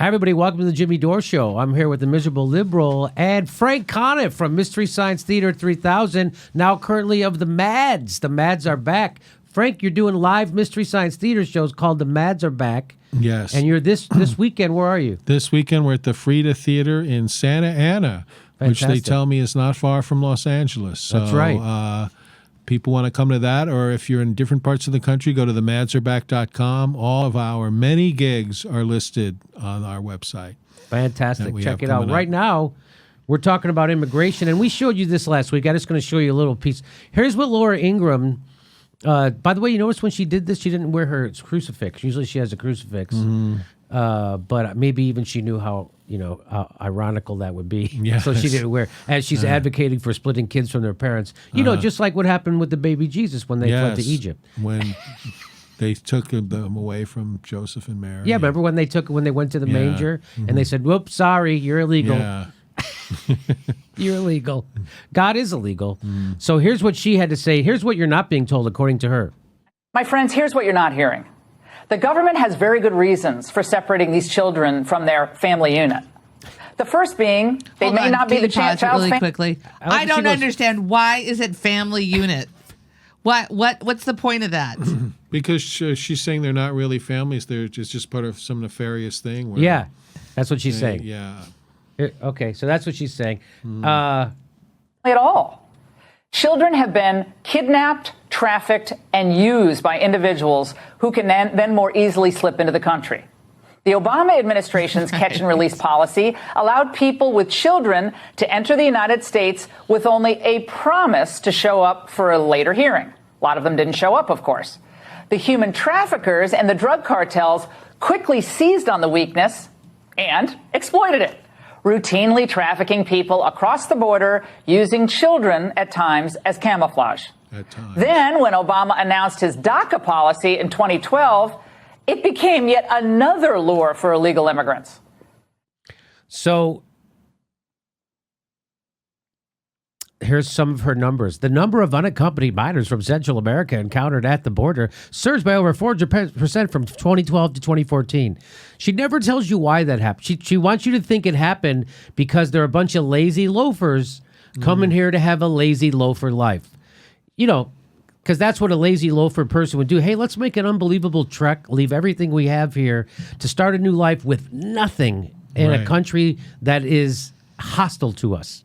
Hi, everybody. Welcome to the Jimmy Dore Show. I'm here with the Miserable Liberal and Frank Conniff from Mystery Science Theater 3000, now currently of the Mads. The Mads are back. Frank, you're doing live Mystery Science Theater shows called The Mads Are Back. Yes. And you're this weekend, where are you? This weekend we're at the Frida Theater in Santa Ana, which they tell me is not far from Los Angeles. So, that's right. People want to come to that, or if you're in different parts of the country, go to themadsareback.com. All of our many gigs are listed on our website. Fantastic. Check it out. Right now, we're talking about immigration, and we showed you this last week. I'm just going to show you a little piece. Here's what Laura Ingraham... by the way, you notice when she did this, she didn't wear her crucifix. Usually she has a crucifix. But maybe even she knew how ironical that would be. Yes. So she didn't wear, as she's advocating for splitting kids from their parents. Just like what happened with the baby Jesus when they fled to Egypt. When they took them away from Joseph and Mary. Yeah, remember when they went to the manger and they said, whoops, sorry, you're illegal. Yeah. You're illegal. God is illegal. So here's what she had to say. Here's what you're not being told, according to her. My friends, here's what you're not hearing. The government has very good reasons for separating these children from their family unit. The first being, they may not be the child's really quickly. I don't understand. Why is it family unit? What's the point of that? Because she's saying they're not really families. They're just part of some nefarious thing. Yeah, that's what she's saying. Yeah. Okay, so that's what she's saying. At all. Children have been kidnapped, trafficked, and used by individuals who can then more easily slip into the country. The Obama administration's catch and release policy allowed people with children to enter the United States with only a promise to show up for a later hearing. A lot of them didn't show up, of course. The human traffickers and the drug cartels quickly seized on the weakness and exploited it, routinely trafficking people across the border using children at times as camouflage. Then, when Obama announced his DACA policy in 2012, it became yet another lure for illegal immigrants. So here's some of her numbers. The number of unaccompanied minors from Central America encountered at the border surged by over 400% from 2012 to 2014. She never tells you why that happened. She wants you to think it happened because there are a bunch of lazy loafers coming here to have a lazy loafer life. Because that's what a lazy loafer person would do. Hey, let's make an unbelievable trek, leave everything we have here to start a new life with nothing in a country that is hostile to us.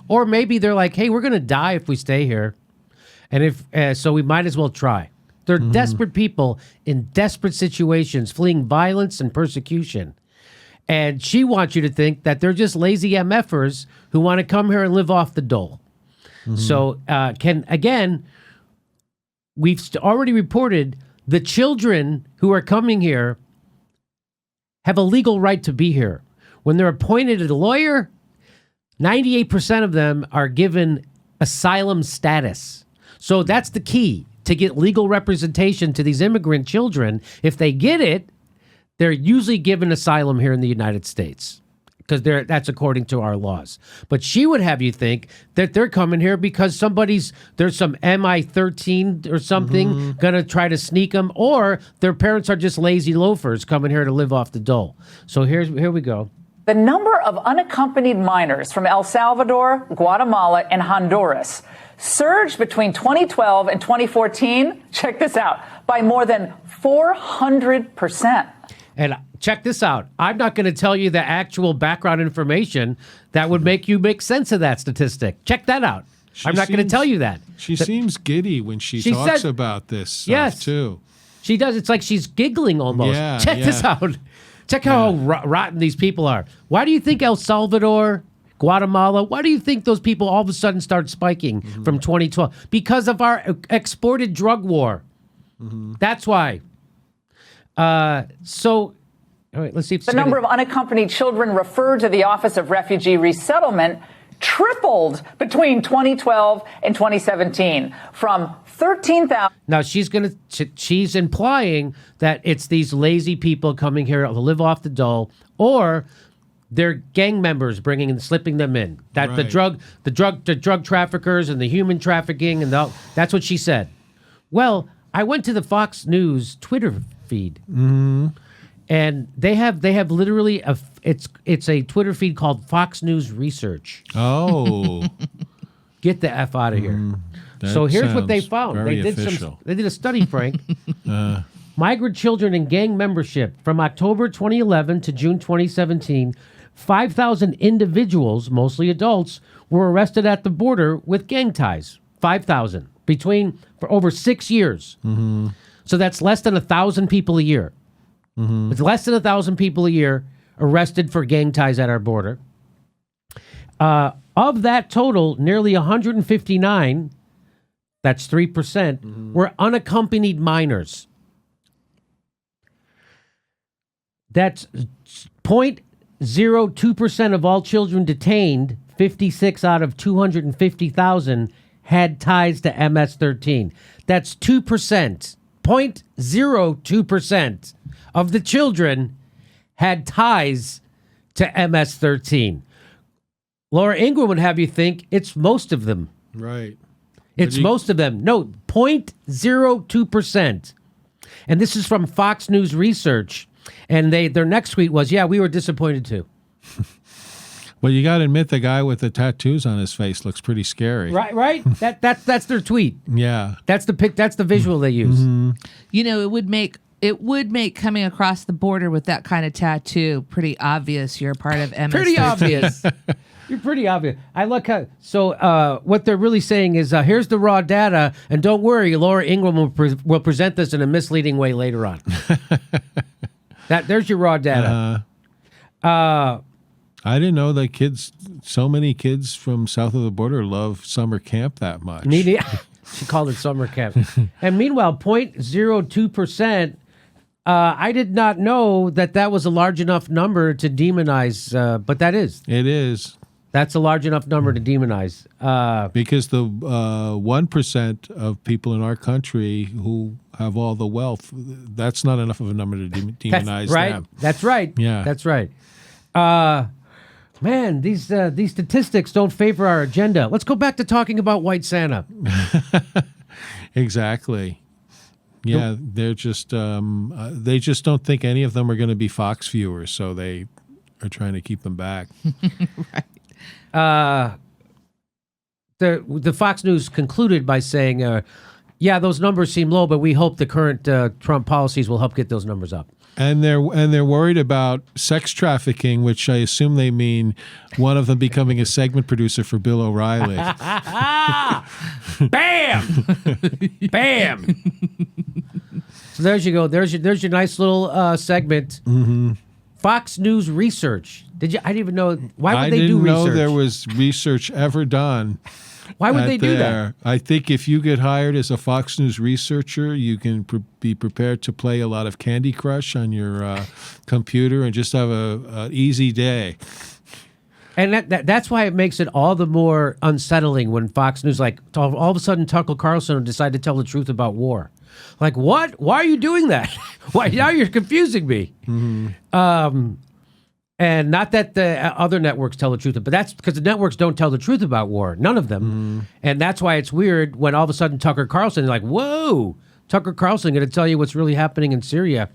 Or maybe they're like, hey, we're going to die if we stay here. And so we might as well try. They're desperate people in desperate situations, fleeing violence and persecution. And she wants you to think that they're just lazy MFers who want to come here and live off the dole. So we've already reported the children who are coming here have a legal right to be here. When they're appointed a lawyer, 98% of them are given asylum status. So that's the key, to get legal representation to these immigrant children. If they get it, they're usually given asylum here in the United States because that's according to our laws. But she would have you think that they're coming here because there's some MI-13 or something going to try to sneak them, or their parents are just lazy loafers coming here to live off the dole. So here we go. The number of unaccompanied minors from El Salvador, Guatemala, and Honduras surged between 2012 and 2014, check this out, by more than 400%. And check this out. I'm not going to tell you the actual background information that would make you make sense of that statistic. Check that out. I'm not going to tell you that. She seems giddy when she talks about this stuff, too. She does. It's like she's giggling almost. Check this out. Check how rotten these people are. Why do you think El Salvador, Guatemala, why do you think those people all of a sudden start spiking from 2012? Because of our exported drug war. That's why. So, all right, let's see if the number of unaccompanied children referred to the Office of Refugee Resettlement tripled between 2012 and 2017 from 13,000. Now she's implying that it's these lazy people coming here to live off the dole, or they're gang members slipping them in. That the drug traffickers and the human trafficking and that's what she said. Well, I went to the Fox News Twitter feed. And they have literally it's a Twitter feed called Fox News Research. Oh. Get the F out of here. So here's what they found. Very official. They did a study, Frank. Migrant children and gang membership from October 2011 to June 2017. 5,000 individuals, mostly adults, were arrested at the border with gang ties. 5,000 for over 6 years. Mm-hmm. So that's less than 1,000 people a year. Mm-hmm. It's less than 1,000 people a year arrested for gang ties at our border. Of that total, nearly 159, that's 3%, were unaccompanied minors. That's 0.02% of all children detained, 56 out of 250,000, had ties to MS-13. That's 2%. 0.02% of the children had ties to MS-13. Laura Ingraham would have you think it's most of them. Right. It's most of them. No, 0.02%. And this is from Fox News Research. And their next tweet was, we were disappointed too. Well, you got to admit the guy with the tattoos on his face looks pretty scary. Right. That's their tweet. Yeah. That's the visual they use. Mm-hmm. You know, it would make coming across the border with that kind of tattoo pretty obvious you're a part of MS-13. Pretty obvious. You're pretty obvious. I like how. So what they're really saying is, here's the raw data, and don't worry, Laura Ingraham will present this in a misleading way later on. There's your raw data. I didn't know that so many kids from south of the border love summer camp that much. She called it summer camp. And meanwhile, 0.02%. I did not know that was a large enough number to demonize, but that is. It is. That's a large enough number to demonize. Because the 1% of people in our country who have all the wealth, that's not enough of a number to demonize them. That's right. Yeah. That's right. Man, these statistics don't favor our agenda. Let's go back to talking about White Santa. Exactly. Yeah, they're just they just don't think any of them are going to be Fox viewers, so they are trying to keep them back. Right. The Fox News concluded by saying, those numbers seem low, but we hope the current Trump policies will help get those numbers up. And they're worried about sex trafficking, which I assume they mean one of them becoming a segment producer for Bill O'Reilly. Bam! Bam! So there you go. There's your nice little segment. Mm-hmm. Fox News Research. I didn't even know. Why would they do research? I didn't know there was research ever done. Why would they do that? I think if you get hired as a Fox News researcher, you can be prepared to play a lot of Candy Crush on your computer and just have an easy day. And that's why it makes it all the more unsettling when Fox News, like, all of a sudden Tucker Carlson will decide to tell the truth about war. Like, what? Why are you doing that? Why? Now you're confusing me. Mm-hmm. And not that the other networks tell the truth, but that's because the networks don't tell the truth about war. None of them. Mm. And that's why it's weird when all of a sudden Tucker Carlson is like, whoa, Tucker Carlson going to tell you what's really happening in Syria.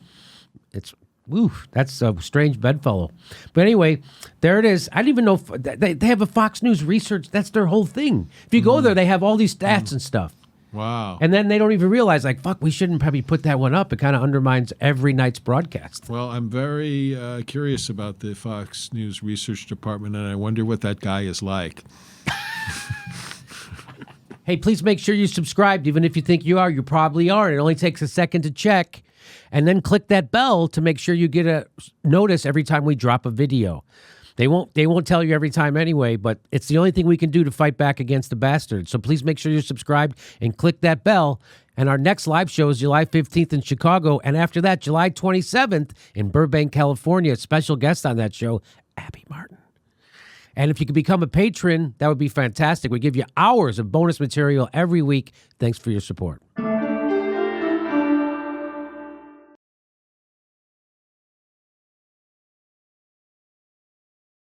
That's a strange bedfellow. But anyway, there it is. I didn't even know they have a Fox News Research. That's their whole thing. If you go there, they have all these stats and stuff. Wow. And then they don't even realize, like, fuck, we shouldn't probably put that one up. It kind of undermines every night's broadcast. Well, I'm very curious about the Fox News Research Department, and I wonder what that guy is like. Hey, please make sure you subscribed. Even if you think you are, you probably are. It only takes a second to check. And then click that bell to make sure you get a notice every time we drop a video. They won't tell you every time anyway, but it's the only thing we can do to fight back against the bastards. So please make sure you're subscribed and click that bell. And our next live show is July 15th in Chicago. And after that, July 27th in Burbank, California. Special guest on that show, Abby Martin. And if you could become a patron, that would be fantastic. We give you hours of bonus material every week. Thanks for your support.